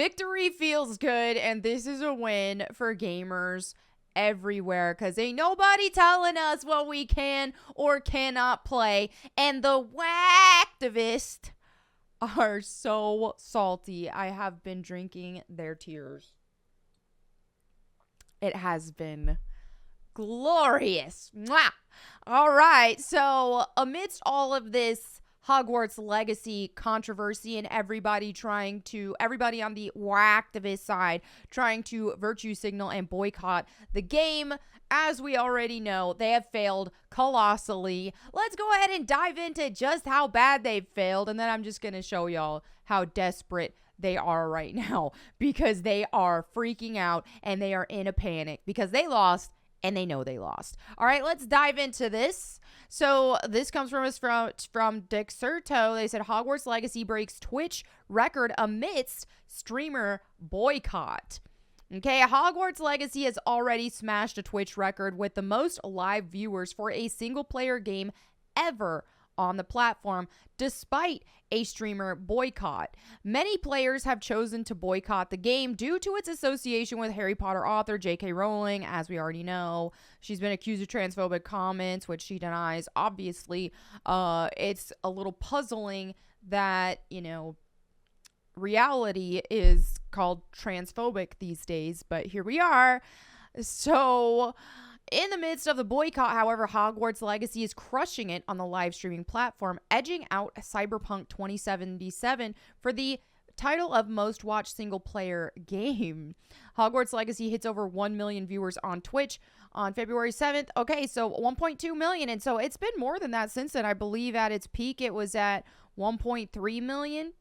victory feels good, and this is a win for gamers everywhere, because ain't nobody telling us what we can or cannot play. And the Waaactivists are so salty. I have been drinking their tears. It has been glorious. Mwah! All right, so amidst all of this Hogwarts Legacy controversy and everybody on the Waaactivist side trying to virtue signal and boycott the game, as we already know, they have failed colossally. Let's go ahead and dive into just how bad they've failed, and then I'm just going to show y'all how desperate they are right now, because they are freaking out and they are in a panic because they lost and they know they lost. All right, let's dive into this. So this comes from us from Dexerto. They said Hogwarts Legacy breaks Twitch record amidst streamer boycott. Okay, Hogwarts Legacy has already smashed a Twitch record with the most live viewers for a single player game ever on the platform, despite a streamer boycott. Many players have chosen to boycott the game due to its association with Harry Potter author J.K. Rowling, as we already know. She's been accused of transphobic comments, which she denies. Obviously, it's a little puzzling that, reality is called transphobic these days, but here we are. So in the midst of the boycott, however, Hogwarts Legacy is crushing it on the live streaming platform, edging out Cyberpunk 2077 for the title of most watched single player game. Hogwarts Legacy hits over 1 million viewers on Twitch on February 7th. Okay, so 1.2 million. And so it's been more than that since then. I believe at its peak, it was at 1.3 million.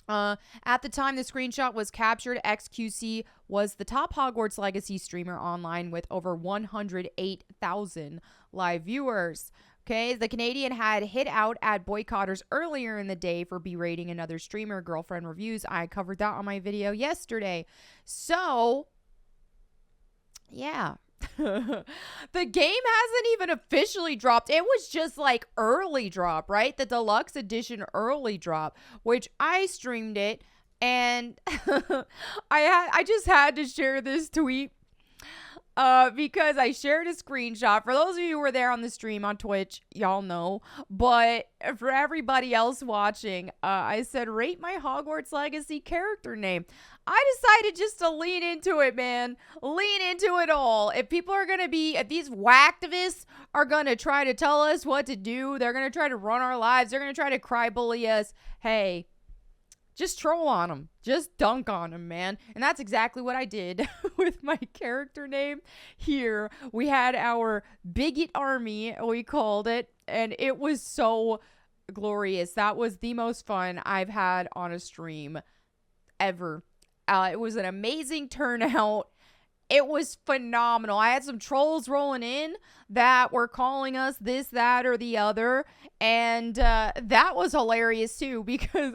At the time the screenshot was captured, XQC was the top Hogwarts Legacy streamer online with over 108,000 live viewers. Okay, the Canadian had hit out at boycotters earlier in the day for berating another streamer, Girlfriend Reviews. I covered that on my video yesterday. So, yeah. The game hasn't even officially dropped. It was just like early drop, right? The deluxe edition early drop, which I streamed it, and I just had to share this tweet because I shared a screenshot. For those of you who were there on the stream on Twitch, y'all know. But for everybody else watching, I said, rate my Hogwarts Legacy character name. I decided just to lean into it, man. Lean into it all. If these Waaactivists are going to try to tell us what to do, they're going to try to run our lives, they're going to try to cry bully us, hey, just troll on them. Just dunk on them, man. And that's exactly what I did with my character name here. We had our Bigot Army, we called it, and it was so glorious. That was the most fun I've had on a stream ever. It was an amazing turnout. It was phenomenal. I had some trolls rolling in that were calling us this, that, or the other. And that was hilarious too, because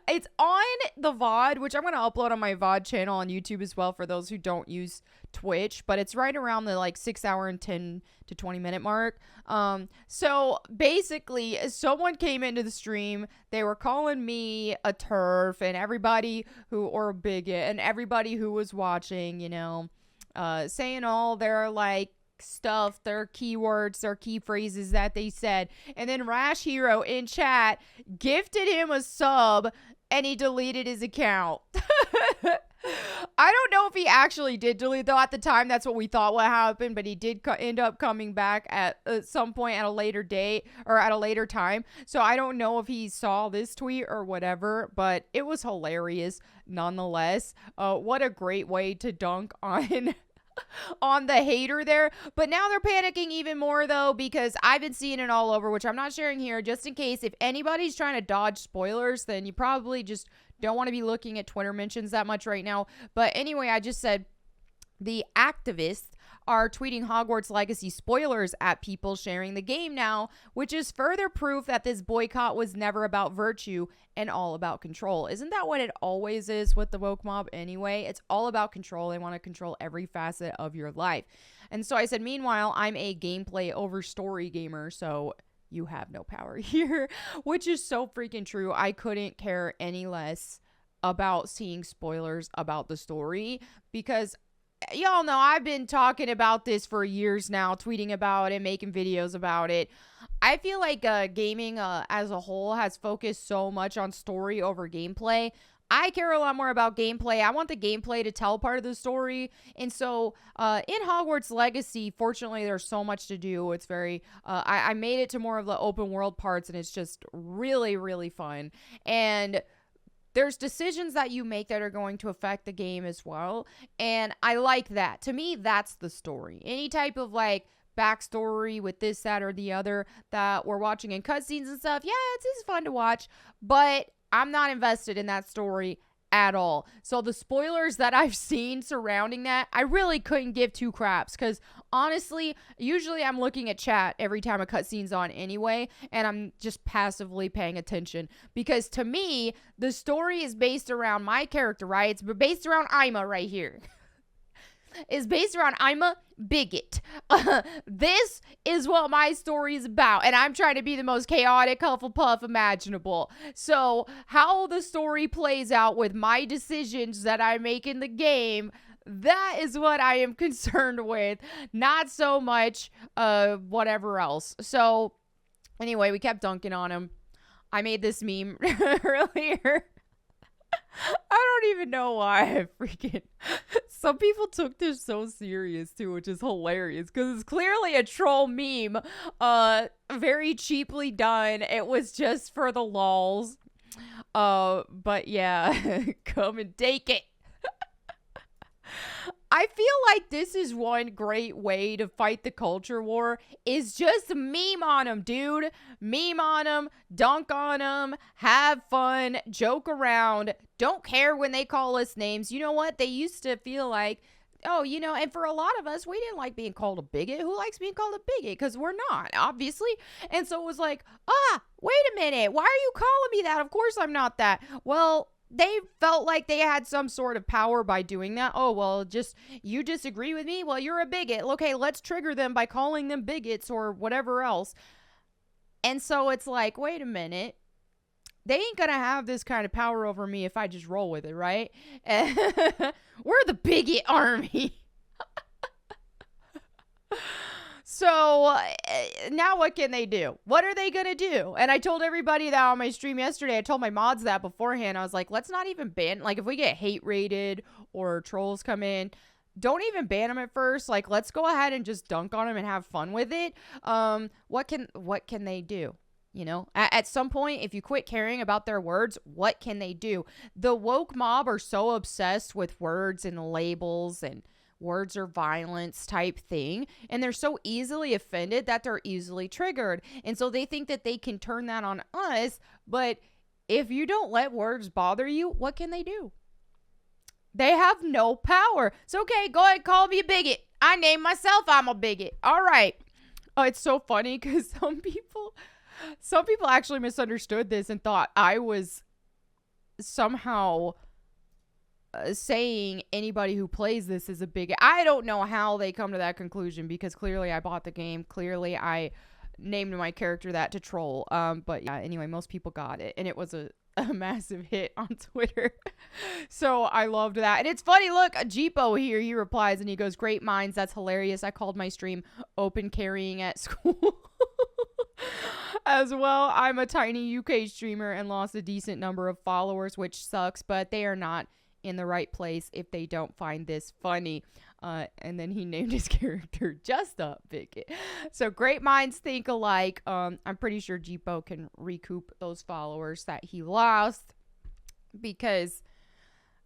it's on the VOD, which I'm going to upload on my VOD channel on YouTube as well for those who don't use Twitch. But it's right around the 6 hour and 10 to 20 minute mark. So basically, someone came into the stream. They were calling me a TERF and everybody or a bigot and everybody who was watching, saying all their stuff, their keywords, their key phrases that they said. And then Rash Hero in chat gifted him a sub and he deleted his account. I don't know if he actually did delete, though. At the time, that's what we thought would happen, but he did end up coming back at some point at a later date or at a later time. So I don't know if he saw this tweet or whatever, but it was hilarious nonetheless. What a great way to dunk on on the hater there. But now they're panicking even more, though, because I've been seeing it all over, which I'm not sharing here, just in case if anybody's trying to dodge spoilers, then you probably just don't want to be looking at Twitter mentions that much right now. But anyway, I just said the activists are tweeting Hogwarts Legacy spoilers at people sharing the game now, which is further proof that this boycott was never about virtue and all about control. Isn't that what it always is with the woke mob anyway? It's all about control. They want to control every facet of your life. And so I said, meanwhile, I'm a gameplay over story gamer, so you have no power here, which is so freaking true. I couldn't care any less about seeing spoilers about the story, because y'all know I've been talking about this for years now, tweeting about it, making videos about it. I feel like gaming as a whole has focused so much on story over gameplay. I care a lot more about gameplay. I want the gameplay to tell part of the story. And so in Hogwarts Legacy, fortunately, there's so much to do. It's very, I made it to more of the open world parts, and it's just really, really fun. And there's decisions that you make that are going to affect the game as well. And I like that. To me, that's the story. Any type of like backstory with this, that, or the other that we're watching in cutscenes and stuff, yeah, it's fun to watch. But I'm not invested in that story at all. So the spoilers that I've seen surrounding that, I really couldn't give two craps, because honestly, usually I'm looking at chat every time a cutscene's on anyway, and I'm just passively paying attention, because to me, the story is based around my character, right? It's based around Ima right here. Is based around I'm a bigot. This is what my story is about, and I'm trying to be the most chaotic Hufflepuff imaginable. So how the story plays out with my decisions that I make in the game, that is what I am concerned with, not so much whatever else. So anyway, we kept dunking on him. I made this meme earlier. I don't even know why some people took this so serious too, which is hilarious, because it's clearly a troll meme, very cheaply done. It was just for the lols. But yeah, come and take it. I feel like this is one great way to fight the culture war, is just meme on them, dude. Meme on them, dunk on them, have fun, joke around. Don't care when they call us names. You know what? They used to feel like, oh, you know, and for a lot of us, we didn't like being called a bigot. Who likes being called a bigot? Because we're not, obviously. And so it was like, wait a minute. Why are you calling me that? Of course I'm not that. Well, they felt like they had some sort of power by doing that. Oh, well, just you disagree with me? Well, you're a bigot. Okay, let's trigger them by calling them bigots or whatever else. And so it's like, wait a minute. They ain't gonna have this kind of power over me if I just roll with it, right? We're the Bigot Army. So now what can they do? What are they going to do? And I told everybody that on my stream yesterday. I told my mods that beforehand. I was like, let's not even ban. Like, if we get hate rated or trolls come in, don't even ban them at first. Like, let's go ahead and just dunk on them and have fun with it. What can they do? You know, at some point, if you quit caring about their words, what can they do? The woke mob are so obsessed with words and labels and words are violence type thing, and they're so easily offended that they're easily triggered, and so they think that they can turn that on us. But if you don't let words bother you, what can they do? They have no power. So okay, go ahead, call me a bigot. I named myself I'm a bigot. All right. Oh, it's so funny because some people actually misunderstood this and thought I was somehow saying anybody who plays this is a bigot. I don't know how they come to that conclusion, because clearly I bought the game. Clearly I named my character that to troll. But yeah, anyway, most people got it, and it was a massive hit on Twitter. So I loved that. And it's funny, look, Jeepo here, he replies and he goes, great minds, that's hilarious. I called my stream open carrying at school. As well, I'm a tiny UK streamer and lost a decent number of followers, which sucks, but they are not in the right place if they don't find this funny. And then he named his character Just a Bigot. So great minds think alike. I'm pretty sure Jeepo can recoup those followers that he lost, because,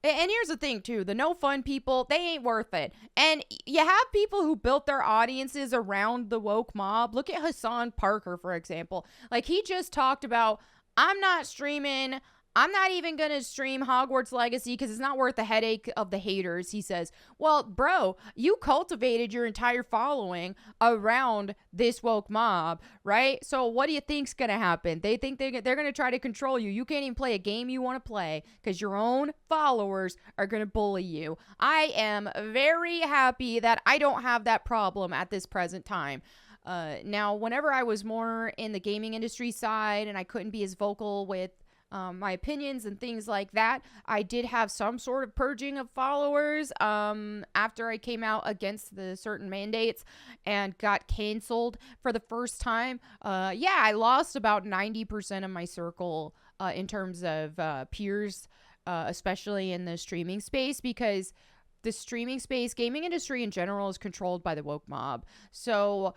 and here's the thing too, the no fun people, they ain't worth it. And you have people who built their audiences around the woke mob. Look at Hassan Parker, for example. Like, he just talked about, I'm not streaming, I'm not even going to stream Hogwarts Legacy because it's not worth the headache of the haters, he says. Well, bro, you cultivated your entire following around this woke mob, right? So what do you think's going to happen? They think they're going to try to control you. You can't even play a game you want to play because your own followers are going to bully you. I am very happy that I don't have that problem at this present time. Now, whenever I was more in the gaming industry side and I couldn't be as vocal with my opinions and things like that. I did have some sort of purging of followers after I came out against the certain mandates and got canceled for the first time. I lost about 90% of my circle in terms of peers, especially in the streaming space, because the streaming space, gaming industry in general, is controlled by the woke mob. So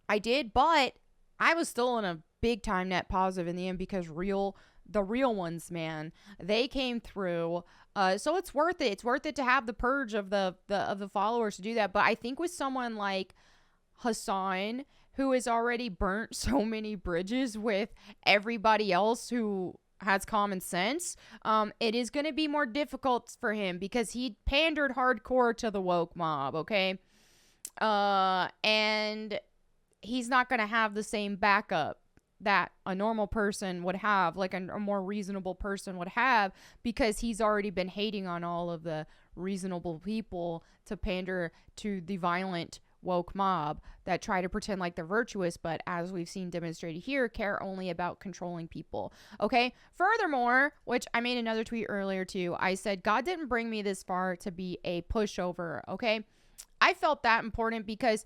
I did, but I was still in a big time net positive in the end, because the real ones, man, they came through. So it's worth it. It's worth it to have the purge of the followers to do that. But I think with someone like Hassan, who has already burnt so many bridges with everybody else who has common sense, it is going to be more difficult for him, because he pandered hardcore to the woke mob, okay? And he's not going to have the same backup that a normal person would have, like a more reasonable person would have, because he's already been hating on all of the reasonable people to pander to the violent woke mob that try to pretend like they're virtuous, but as we've seen demonstrated here, care only about controlling people. Okay. Furthermore, which I made another tweet earlier too, I said, God didn't bring me this far to be a pushover. Okay. I felt that important, because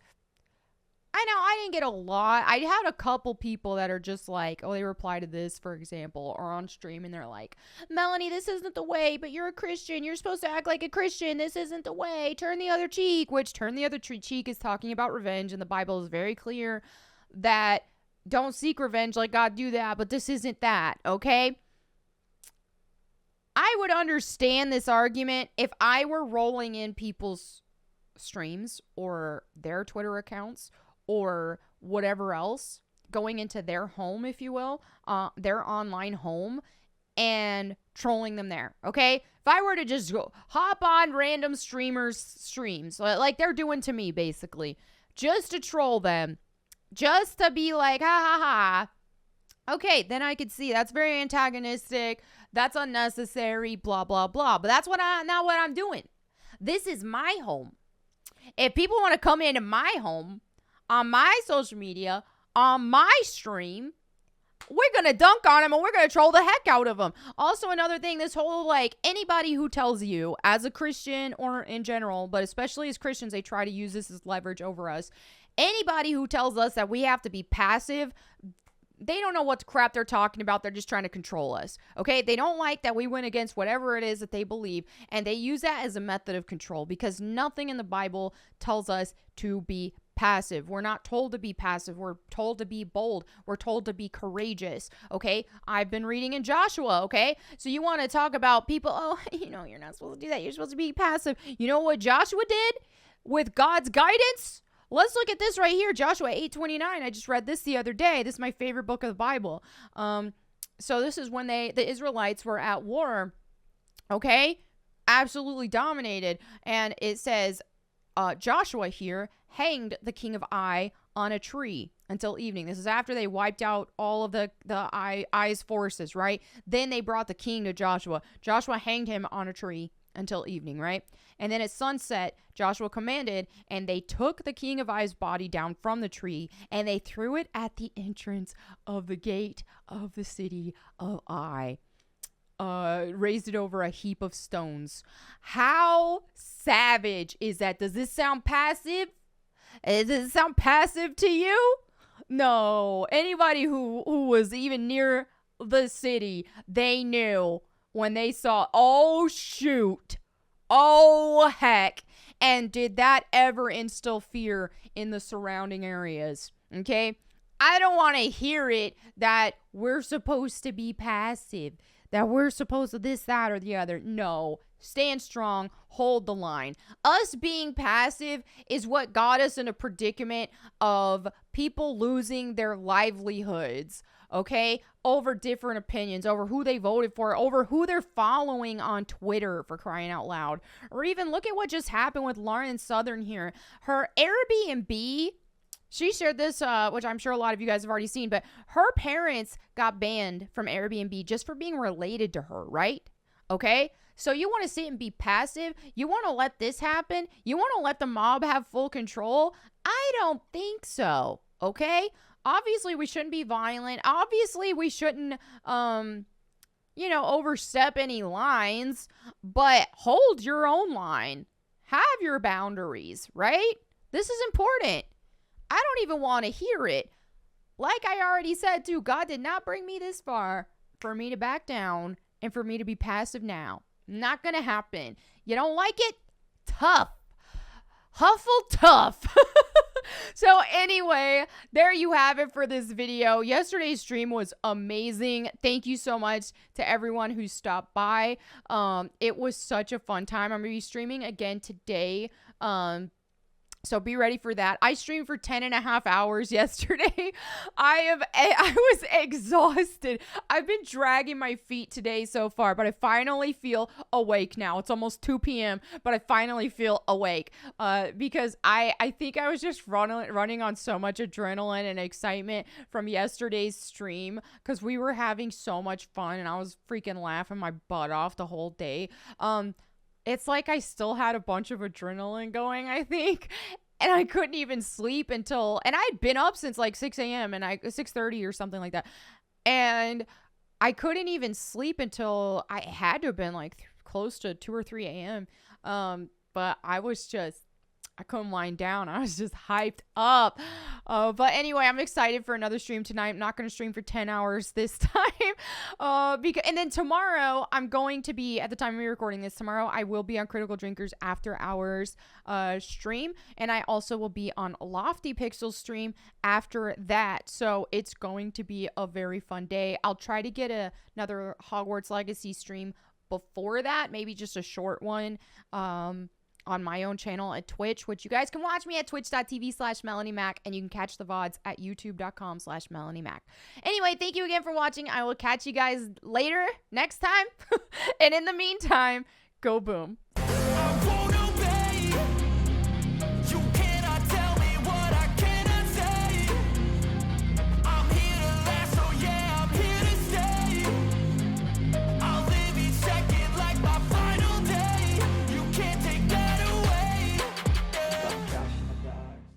I know I didn't get a lot. I had a couple people that are just like, oh, they reply to this, for example, or on stream, and they're like, Melanie, this isn't the way, but you're a Christian. You're supposed to act like a Christian. This isn't the way. Turn the other cheek, which turn the other cheek is talking about revenge. And the Bible is very clear that don't seek revenge like God do that, but this isn't that, okay? I would understand this argument if I were rolling in people's streams or their Twitter accounts or whatever else, going into their home, if you will, their online home, and trolling them there, okay? If I were to just go hop on random streamers' streams, like they're doing to me, basically, just to troll them, just to be like, ha ha ha, okay, then I could see that's very antagonistic, that's unnecessary, blah, blah, blah. But that's not what I'm doing. This is my home. If people want to come into my home, on my social media, on my stream, we're going to dunk on them and we're going to troll the heck out of them. Also, another thing, this whole, like, anybody who tells you as a Christian or in general, but especially as Christians, they try to use this as leverage over us. Anybody who tells us that we have to be passive, they don't know what crap they're talking about. They're just trying to control us, okay? They don't like that we went against whatever it is that they believe, and they use that as a method of control, because nothing in the Bible tells us to be passive. We're not told to be passive. We're told to be bold. We're told to be courageous, okay? I've been reading in Joshua, okay? So you want to talk about people, oh, you're not supposed to do that. You're supposed to be passive. You know what Joshua did with God's guidance? Let's look at this right here, Joshua 8:29. I just read this the other day. This is my favorite book of the Bible. So this is when the Israelites were at war, okay? Absolutely dominated. And it says, Joshua here hanged the king of Ai on a tree until evening. This is after they wiped out all of the Ai's forces, right? Then they brought the king to Joshua. Joshua hanged him on a tree until evening, right? And then at sunset, Joshua commanded, and they took the king of Ai's body down from the tree, and they threw it at the entrance of the gate of the city of Ai. Raised it over a heap of stones. How savage is that? Does this sound passive? Does it sound passive to you? No. Anybody who was even near the city, they knew when they saw, oh shoot, oh heck, and did that ever instill fear in the surrounding areas? Okay? I don't want to hear it that we're supposed to be passive, that we're supposed to this, that, or the other. No. Stand strong. Hold the line. Us being passive is what got us in a predicament of people losing their livelihoods, okay? Over different opinions, over who they voted for, over who they're following on Twitter, for crying out loud. Or even look at what just happened with Lauren Southern here. Her Airbnb, she shared this, which I'm sure a lot of you guys have already seen, but her parents got banned from Airbnb just for being related to her, right? Okay? So you want to sit and be passive? You want to let this happen? You want to let the mob have full control? I don't think so, okay? Obviously, we shouldn't be violent. Obviously, we shouldn't overstep any lines, but hold your own line. Have your boundaries, right? This is important. I don't even want to hear it. Like I already said, too, God did not bring me this far for me to back down and for me to be passive now. Not going to happen. You don't like it? Tough. Huffle tough. So anyway, there you have it for this video. Yesterday's stream was amazing. Thank you so much to everyone who stopped by. It was such a fun time. I'm going to be streaming again today. So be ready for that. I streamed for 10.5 hours yesterday. I was exhausted. I've been dragging my feet today so far, but I finally feel awake now. It's almost 2 p.m., but I finally feel awake because I think I was just running on so much adrenaline and excitement from yesterday's stream because we were having so much fun and I was freaking laughing my butt off the whole day. It's like I still had a bunch of adrenaline going, I think. And I couldn't even sleep and I had been up since like 6 a.m. and 6:30 or something like that. And I couldn't even sleep until I had to have been like close to 2 or 3 a.m. But I couldn't wind down. I was just hyped up. But anyway, I'm excited for another stream tonight. I'm not going to stream for 10 hours this time. And then tomorrow, I'm going to be, at the time we're recording this, tomorrow I will be on Critical Drinkers After Hours stream. And I also will be on Lofty Pixels stream after that. So it's going to be a very fun day. I'll try to get another Hogwarts Legacy stream before that. Maybe just a short one. On my own channel at Twitch, which you guys can watch me at twitch.tv/MelanieMac, and you can catch the VODs at youtube.com/MelanieMac. Anyway, thank you again for watching. I will catch you guys later next time. And in the meantime, go boom.